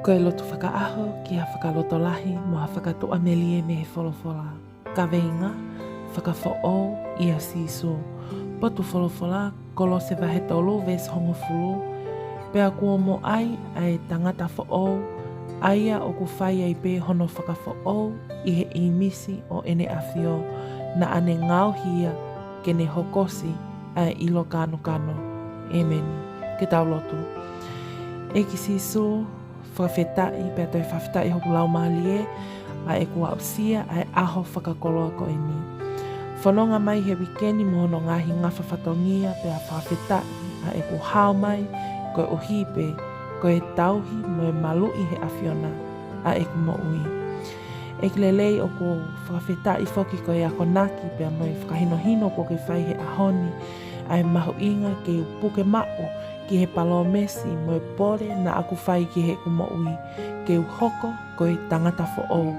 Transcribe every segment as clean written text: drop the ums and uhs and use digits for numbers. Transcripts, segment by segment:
Koe lotu whakaaho ki ha whakaloto lahi mo ha whakatoa melie me he wholofola. Ka veinga, whakawho'o i a siso. Potu wholofola, kolo se wahe tolu ves hongo fulu. Pea kua mo ai tangata who'o, aia o ku whai ai pe hono whakawho'o i he imisi o ene awhio na ane ngau hia ke ne hokosi ai ilo kano kano. Emeni. Ke tau lotu. Eki siso, whawhetai, pea toi whawhetai hoku lau malie, a e kua usia, a e aho whakakoloa ko e ni. Whanonga mai he wikeni mohono ngahi ngawha whatongia, pea whawhetai, a e ku hao mai, ko e uhipe, ko e tauhi mo e malui he awhiona, a e ku mo ui. E ki lelei o ko whawhetai whoki ko e ako naki, pea mo e whakahinohino ko ke whai he ahoni, a e mahu inga ke upuke mao, ki he palo mesi mo e pore na aku whai ki he kumoui, ke uhoko ko e tangata fo'ou,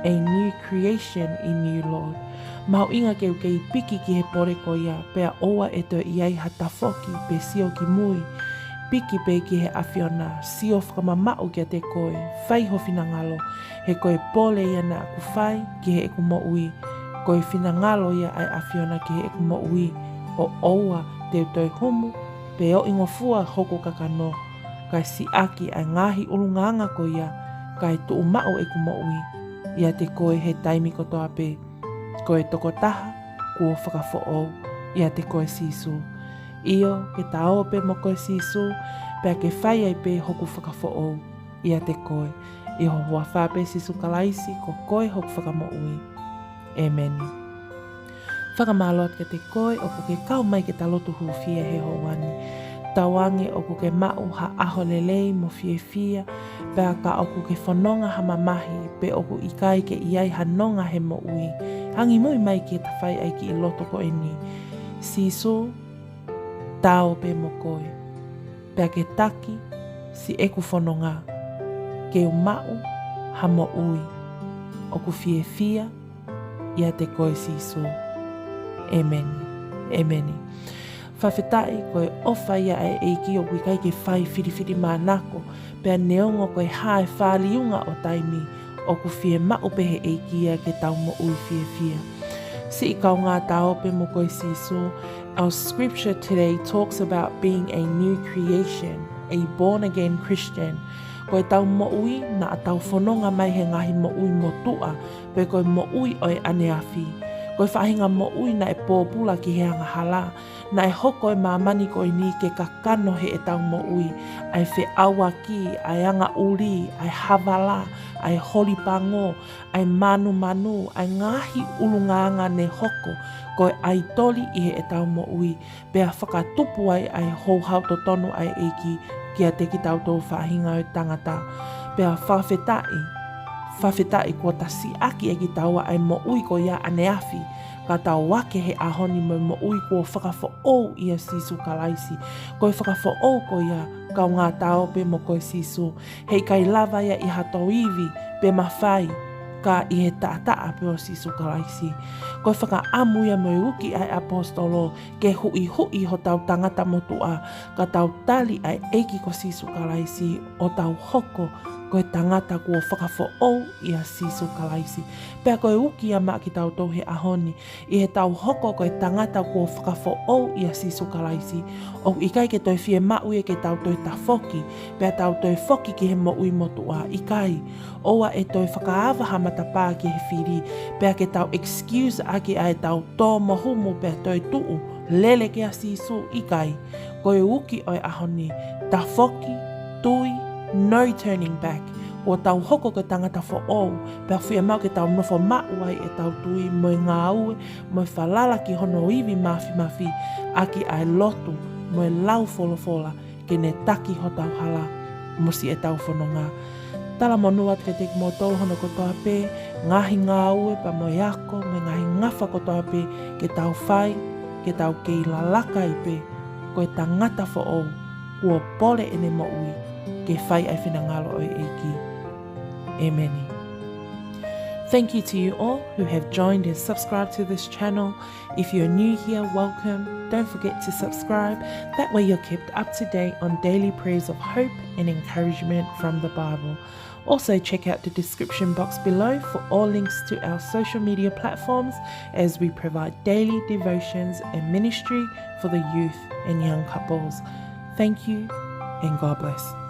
a new creation in you, Lord. Mau inga ke i piki ki he pore ko ia, pea oa e to iai hatafoki pe sio ki mui, piki pe ki he awhiona, sio whakamamau ki a te koe, whai ho finangalo, he koe pole ia na aku whai ki he kumoui, koe finangalo ia ai awhiona ki he kumoui, o oa te utoi humu, pe o ingofua hoko kakano, kai si aki ai ngahi ulunganga ko ia, kai tu umau e kumoui, ia te koe he taimi kotoa pe, koe toko taha, kua whakafo'ou, ia te koe sisu. Io ke tao pe mo koe sisu, pea ke whai ai pe hoku whakafo'ou, ia te koe, i ho hua whape sisu kalaisi ko koe hoku whakamoui. Amen. Whakamāloat ke te koe o ke kau mai ke talotu huwhia he hoani. Tawange o ke mau ha aho lelei mo fia, pea ka o ke whanonga hamamahi pe o ikai ke iai hanonga he mo ui. Hangi mui mai ke tawhai ai ki i loto ko eni. Siso, tau pe mo koe. Pea ke taki, si eku whanonga. Ke u mau ha mo ui. O ku fia, ia te koe siso. Amen. Amen. Whawhetai koe ofa ia e eiki o kai ke whai whiriwhiri mānako, pea neongo koe hae whāliunga o taimi, o ku whie mau pehe eiki ia ke tau mo ui whia. Si i kau ngā taope mo koe siso, our scripture today talks about being a new creation, a born again Christian. Koe tau mo ui na a tau whanonga mai he ngahi mo ui mo tua, pe koe mo ui o e aneawhi. Koe whahinga mo ui na e pōpula ki he anga hala, na e hoko e mamani koe ni ke kakano he e tau mo ui, ai whe awa ki, ai anga uri, ai hawala, ai horipango, ai manu, ai ngahi ulunganga ne hoko, koe ai toli i he e tau mo ui, pea whakatupu ai hou hau to tonu ai eiki, kia te ki tau tō whahinga o tangata, pea whawhetai kua ta si aki e ki taua ai mo ui ko ia aneawhi, ka tau wake he ahoni mo ui kua whakawho'ou ia sisu kalaisi, koe whakawho'ou ko ia kau ngā tau pe mo koe sisu, hei kai lava ia i hato iwi pe mawhai, ka i he taa pe o sisu kalaisi. Koe whakaamu ia mo uki ai apostolo, ke hui ho tau tangata motua, ka tau tali ai eiki ko sisu kalaisi, o tau hoko, koe tangata kua whakawho'ou i a sisu kalaisi. Pea koe uki a maa ki tau tau he ahoni, i he tau hoko koe tangata kua whakawho'ou i a sisu kalaisi. O ikai ke toi whie mau e ke tau toi ta whoki, pea tau toi whoki ki he mo ui motua, ikai. Oa e toi whakaawa hamata pā ki he whiri, pea ke tau excuse ake ai tau tō mohumu pea toi tuu, lele ke a sisu ikai. Koe uki oi ahoni, ta whoki, tui, no turning back. O tau hoko ke tangata who'ou, pea whia mau ke tau nofo mau ai e tau tui mo i ngā ue, mo i whalala ki hono iwi mawhi, aki ai lotu, mo i lau wholofola, ke ne taki ho tau hala, mo si e tau whanonga. Tala monuat ke te mo tau hono kotoa pe, ngahi ngā ue pa mo i ako, me ngahi ngawha kotoa pe, ke tau whai, ke tau ke i lalaka i pe, koe tangata who'ou, kua pole ene mo ui, ke whai ai whina ngalo o eiki. Amen. Thank you to you all who have joined and subscribed to this channel. If you're new here, welcome. Don't forget to subscribe. That way you're kept up to date on daily prayers of hope and encouragement from the Bible. Also check out the description box below for all links to our social media platforms as we provide daily devotions and ministry for the youth and young couples. Thank you and God bless.